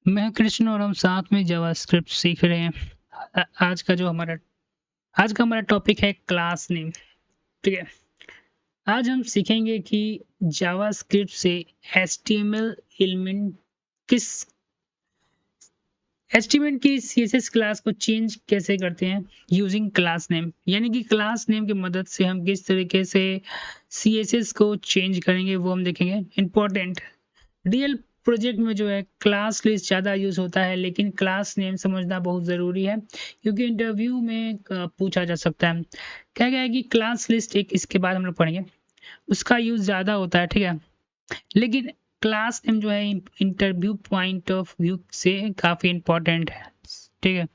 मैं कृष्ण और हम साथ में जावास्क्रिप्ट सीख रहे हैं। आज का हमारा टॉपिक है क्लास नेम। ठीक है, आज हम सीखेंगे कि जावास्क्रिप्ट से एचटीएमएल एलिमेंट किस एचटीएमएल की सीएसएस क्लास को चेंज कैसे करते हैं यूजिंग क्लास नेम, यानी कि क्लास नेम की मदद से हम किस तरीके से सीएसएस को चेंज करेंगे वो हम देखेंगे। इंपॉर्टेंट, रियल प्रोजेक्ट में जो है क्लास लिस्ट ज़्यादा यूज होता है, लेकिन क्लास नेम समझना बहुत ज़रूरी है क्योंकि इंटरव्यू में पूछा जा सकता है। क्या गया है कि क्लास लिस्ट एक इसके बाद हम लोग पढ़ेंगे, उसका यूज ज़्यादा होता है। ठीक है, लेकिन क्लास नेम जो है इंटरव्यू पॉइंट ऑफ व्यू से काफ़ी इंपॉर्टेंट है। ठीक है,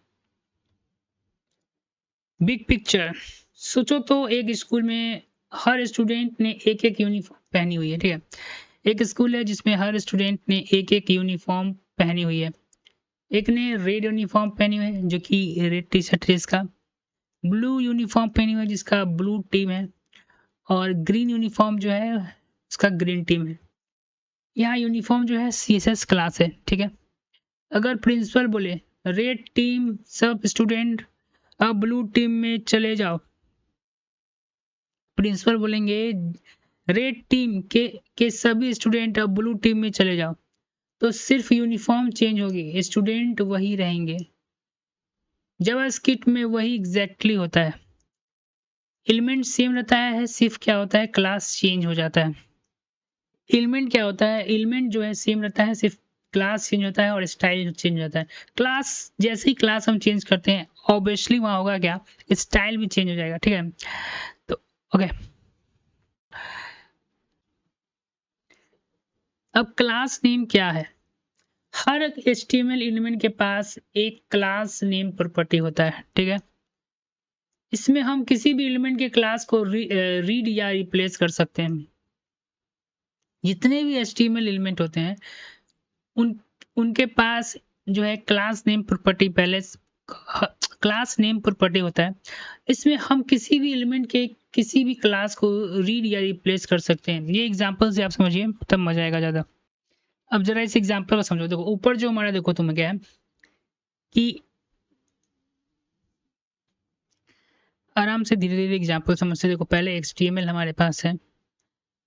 बिग पिक्चर सोचो तो एक स्कूल में हर स्टूडेंट ने एक एक यूनिफॉर्म पहनी हुई है। ठीक है, एक स्कूल है जिसमें हर स्टूडेंट ने एक एक यूनिफॉर्म पहनी हुई है। एक ने रेड यूनिफॉर्म पहनी हुई है जो कि रेड टी शर्ट है इसका, ब्लू यूनिफॉर्म पहनी हुई है जिसका ब्लू टीम है, और ग्रीन यूनिफॉर्म जो है उसका ग्रीन टीम है। यहाँ यूनिफॉर्म जो है सीएसएस क्लास है। ठीक है, अगर प्रिंसिपल बोले रेड टीम सब स्टूडेंट अब ब्लू टीम में चले जाओ, प्रिंसिपल बोलेंगे रेड टीम के सभी स्टूडेंट अब ब्लू टीम में चले जाओ, तो सिर्फ यूनिफॉर्म चेंज होगी, स्टूडेंट वही रहेंगे। जावास्क्रिप्ट में वही एग्जैक्टली होता है, एलिमेंट सेम रहता है, सिर्फ क्या होता है क्लास चेंज हो जाता है। एलिमेंट क्या होता है, एलिमेंट जो है सेम रहता है, सिर्फ क्लास चेंज होता है और स्टाइल चेंज होता है। क्लास जैसे ही क्लास हम चेंज करते हैं ऑब्वियसली वहां होगा क्या, स्टाइल भी चेंज हो जाएगा। ठीक है, तो ओके, अब क्लास नेम क्या है। हर HTML एलिमेंट के पास एक क्लास नेम प्रॉपर्टी होता है। ठीक है, इसमें हम किसी भी एलिमेंट के क्लास को रीड या रिप्लेस कर सकते हैं। जितने भी HTML एलिमेंट होते हैं उनके पास जो है क्लास नेम प्रॉपर्टी पहले क्लास नेम प्रॉपर्टी होता है। इसमें हम किसी भी एलिमेंट के किसी भी क्लास को रीड या रिप्लेस कर सकते हैं। ये एग्जांपल से आप समझिए तब मजा आएगा ज़्यादा। अब जरा इस एग्जांपल को समझो। देखो ऊपर जो हमारा, देखो तुम्हें क्या है कि आराम से धीरे धीरे एग्जांपल समझते। देखो पहले HTML हमारे पास है,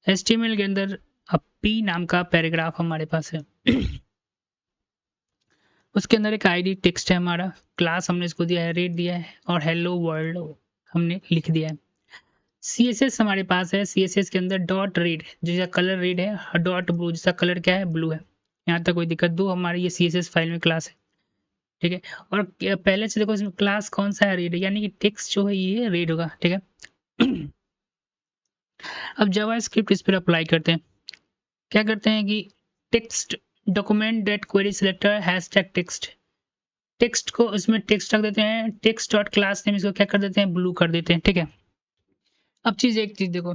HTML के अंदर अब P नाम का पैराग्राफ हमारे पास है उसके अंदर एक आईडी टेक्स्ट है, हमारा क्लास हमने इसको दिया है रेड दिया है, और हेलो वर्ल्ड हमने लिख दिया है। CSS हमारे पास है, CSS के अंदर डॉट रेड जिसका कलर रेड है, डॉट ब्लू जिसका कलर क्या है ब्लू है। यहाँ तक कोई दिक्कत, दो हमारी ये CSS फाइल में क्लास है। ठीक है, और पहले से देखो इसमें क्लास कौन सा है, रेड, यानी कि टेक्स्ट जो है ये रेड होगा। ठीक है अब जावास्क्रिप्ट इस पर अप्लाई करते हैं। क्या करते हैं कि text document date query selector hashtag text को इसमें टेक्स्ट रख देते हैं, टेक्स्ट डॉट क्लास नेम इसको क्या कर देते हैं ब्लू कर देते हैं। ठीक है, अब एक चीज देखो,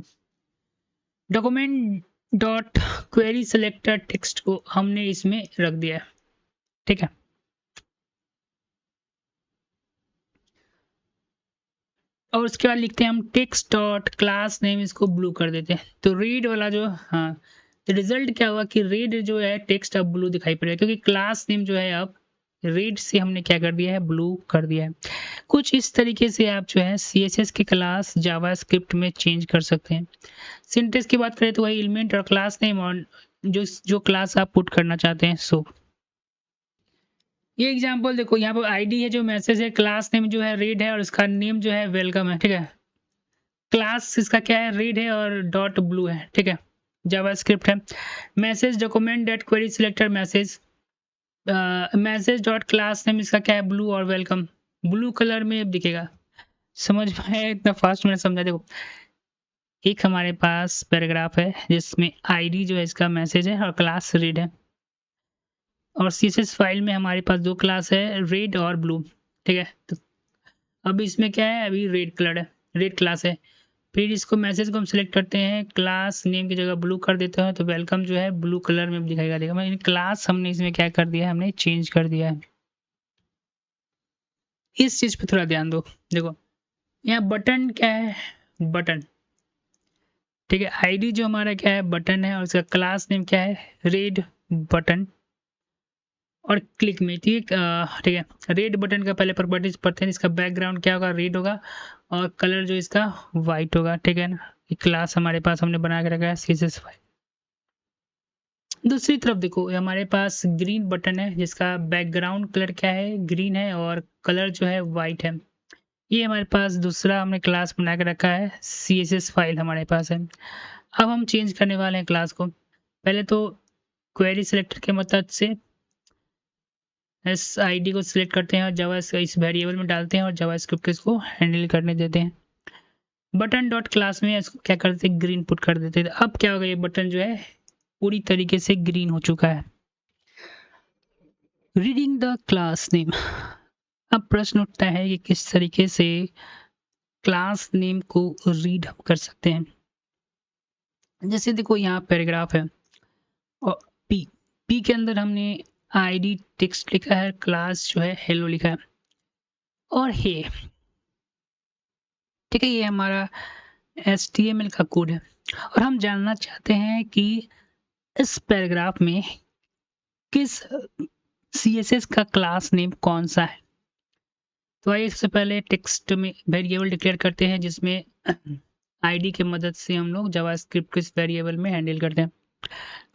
document dot query selector text को हमने इसमें रख दिया है। ठीक है, और उसके बाद लिखते हैं हम टेक्स्ट डॉट क्लास नेम, इसको ब्लू कर देते हैं। तो रीड वाला जो, हाँ, तो रिजल्ट क्या हुआ कि रेड जो है टेक्स्ट अब ब्लू दिखाई पड़ेगा क्योंकि क्लास नेम जो है अब रेड से हमने क्या कर दिया है ब्लू कर दिया है। कुछ इस तरीके से आप जो है CSS की क्लास जावास्क्रिप्ट में चेंज कर सकते हैं। सिंटेक्स की बात करें तो वही एलिमेंट और क्लास नेम और जो क्लास आप पुट करना चाहते हैं। सो ये एग्जांपल देखो, यहाँ पर आईडी है जो मैसेज है, क्लास नेम जो है रेड है और इसका नेम जो है वेलकम है। ठीक है, क्लास इसका क्या है रेड है और डॉट ब्लू है। ठीक है, जावास्क्रिप्ट है। Message document date query selector message, message dot class name इसका क्या है ब्लू और वेलकम ब्लू कलर में अब दिखेगा। समझ में आया? इतना फास्ट मैंने समझा। देखो एक हमारे पास पैराग्राफ है जिसमें आईडी जो है इसका मैसेज है और क्लास रेड है, और CSS फाइल में हमारे पास दो क्लास है रेड और ब्लू। ठीक है, तो अब इसमें क्या है, अभी रेड कलर है, रेड क्लास है। फिर इसको मैसेज को हम सिलेक्ट करते हैं, क्लास नेम की जगह ब्लू कर देते हैं, तो वेलकम जो है ब्लू कलर में दिखाएगा। देखो मैं क्लास हमने इसमें क्या कर दिया है, हमने चेंज कर दिया है। इस चीज पे थोड़ा ध्यान दो। देखो यहाँ बटन क्या है, बटन। ठीक है, आईडी जो हमारा क्या है बटन है, और उसका क्लास नेम क्या है रेड बटन, और क्लिक में, ठीक है। रेड बटन का पहले प्रॉपर्टीज पढ़ते हैं। इसका बैकग्राउंड क्या होगा, रेड होगा, और कलर जो इसका वाइट होगा, ठीक है ना। ये क्लास हमारे पास हमने बना के रखा है CSS फाइल। दूसरी तरफ देखो, ये हमारे पास ग्रीन बटन है जिसका बैकग्राउंड कलर क्या है, ग्रीन है, और कलर जो है वाइट है। ये हमारे पास दूसरा हमने क्लास बना के रखा है, CSS फाइल हमारे पास है। अब हम चेंज करने वाले हैं क्लास को। पहले तो क्वेरी सिलेक्टर की मदद से SID को सिलेक्ट करते हैं और जावा इस वेरिएबल में डालते हैं और जावास्क्रिप्ट को इसको हैंडल करने देते हैं। बटन डॉट क्लास में इसको क्या करते हैं, ग्रीन पुट कर देते हैं। अब क्या होगा, ये बटन जो है पूरी तरीके से ग्रीन हो चुका है। Reading the class name. अब प्रश्न उठता है कि किस तरीके से क्लास नेम को रीड कर सकते हैं। जैसे देखो यहाँ पैराग्राफ है और पी के अंदर हमने ID टेक्स्ट लिखा है, क्लास जो है हेलो लिखा है, और हे, ठीक है, ये हमारा HTML का कोड है। और हम जानना चाहते हैं कि इस पैराग्राफ में किस CSS का क्लास नेम कौन सा है। तो आइए सबसे पहले टेक्स्ट में वेरिएबल डिक्लेयर करते हैं जिसमें ID की मदद से हम लोग जावास्क्रिप्ट को इस वेरिएबल में हैंडल करते हैं।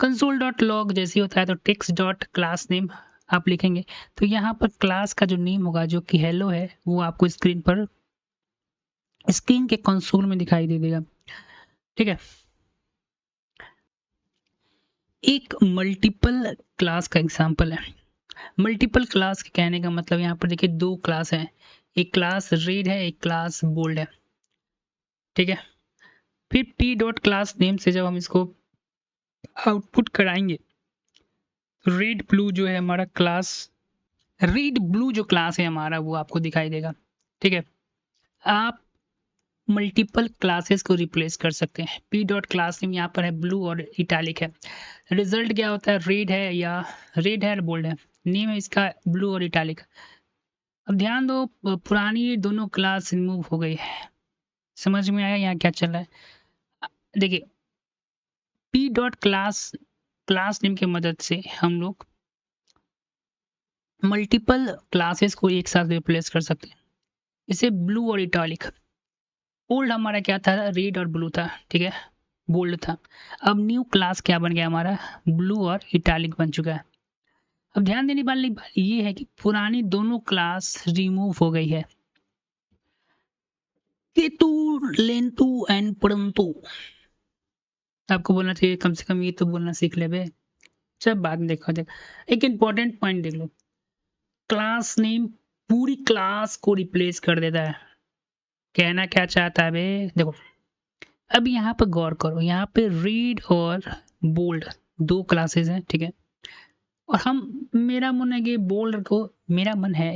console.log जैसे होता है तो टेक्स्ट डॉट क्लास नेम आप लिखेंगे। तो यहाँ पर क्लास का जो नेम होगा जो कि हेलो है वो आपको स्क्रीन के कंसोल में दिखाई दे देगा, ठीक है। एक मल्टीपल क्लास का एग्जांपल है। मल्टीपल क्लास के कहने का मतलब यहाँ पर देखिए दो क्लास है, एक क्लास रीड है, एक क्लास बोल्ड है, ठीक है। फिर p डॉट क्लास नेम से जब हम इसको आउटपुट कराएंगे, रीड ब्लू जो है हमारा क्लास, रीड ब्लू जो क्लास है हमारा वो आपको दिखाई देगा, ठीक है। आप मल्टीपल क्लासेस को रिप्लेस कर सकते हैं। p डॉट क्लास नेम यहाँ पर है ब्लू और इटैलिक है। रिजल्ट क्या होता है, रेड है या बोल्ड है, नेम है इसका ब्लू और इटैलिक। अब ध्यान दो, पुरानी दोनों क्लास रिमूव हो गई है। समझ में आया यहाँ क्या चल रहा है। देखिए p डॉट क्लास नेम की मदद से हम लोग मल्टीपल क्लासेस को एक साथ रिप्लेस कर सकते हैं। इसे ब्लू और इटैलिक, ओल्ड हमारा क्या था, रेड और ब्लू था, ठीक है, बोल्ड था। अब न्यू क्लास क्या बन गया हमारा, ब्लू और इटैलिक बन चुका है। अब ध्यान देने वाली बात ये है कि पुरानी दोनों क्लास रिमूव हो गई है। केतु, लेंतु एंड परंतु आपको बोलना चाहिए, कम से कम ये तो बोलना सीख ले बे। सब बाद में देखो। एक इंपॉर्टेंट पॉइंट देख लो, क्लास नेम पूरी क्लास को रिप्लेस कर देता है। कहना क्या चाहता है बे, देखो अब यहाँ पर गौर करो, यहाँ पे रीड और बोल्ड दो क्लासेस हैं, ठीक है। और मेरा मन है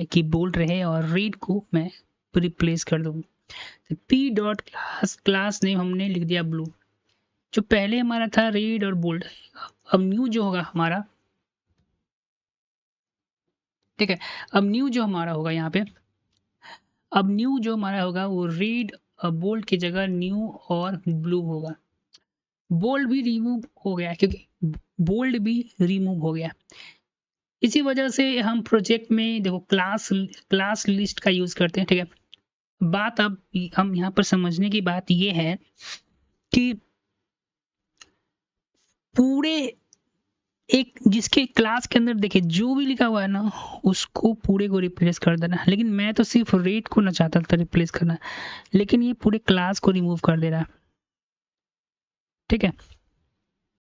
कि बोल्ड रहे और रीड को मैं रिप्लेस कर दूँ। तो p डॉट क्लास नेम हमने लिख दिया ब्लू, जो पहले हमारा था रीड और बोल्ड। अब न्यू जो होगा हमारा, ठीक है, अब न्यू जो हमारा होगा यहाँ पे, अब न्यू जो हमारा होगा वो रीड और बोल्ड की जगह न्यू और ब्लू होगा। बोल्ड भी रिमूव हो गया क्योंकि बोल्ड भी रिमूव हो गया। इसी वजह से हम प्रोजेक्ट में देखो क्लास लिस्ट का यूज करते हैं, ठीक है। बात अब हम यहाँ पर समझने की बात ये है कि पूरे एक जिसके क्लास के अंदर देखिए जो भी लिखा हुआ है ना उसको पूरे को रिप्लेस कर देना। लेकिन मैं तो सिर्फ रेट को ना चाहता था रिप्लेस करना, लेकिन ये पूरे क्लास को रिमूव कर दे रहा है, ठीक है।